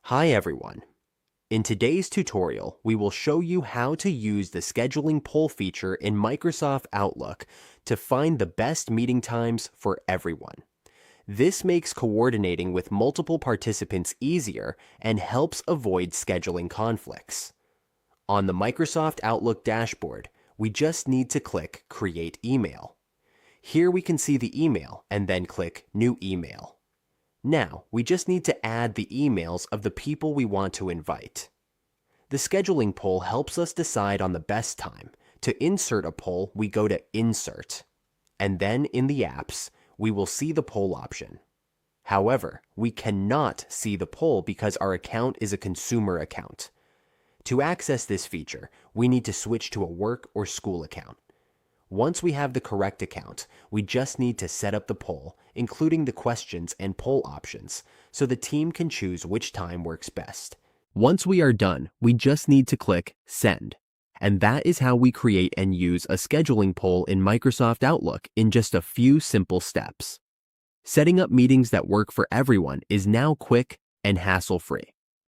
Hi everyone. In today's tutorial, we will show you how to use the scheduling poll feature in Microsoft Outlook to find the best meeting times for everyone. This makes coordinating with multiple participants easier and helps avoid scheduling conflicts. On the Microsoft Outlook dashboard, we just need to click Create Email. Here we can see the email and then click New Email. Now, we just need to add the emails of the people we want to invite. The scheduling poll helps us decide on the best time. To insert a poll, we go to Insert, and then in the apps, we will see the poll option. However, we cannot see the poll because our account is a consumer account. To access this feature, we need to switch to a work or school account. Once we have the correct account, we just need to set up the poll, including the questions and poll options, so the team can choose which time works best. Once we are done, we just need to click Send. And that is how we create and use a scheduling poll in Microsoft Outlook in just a few simple steps. Setting up meetings that work for everyone is now quick and hassle-free.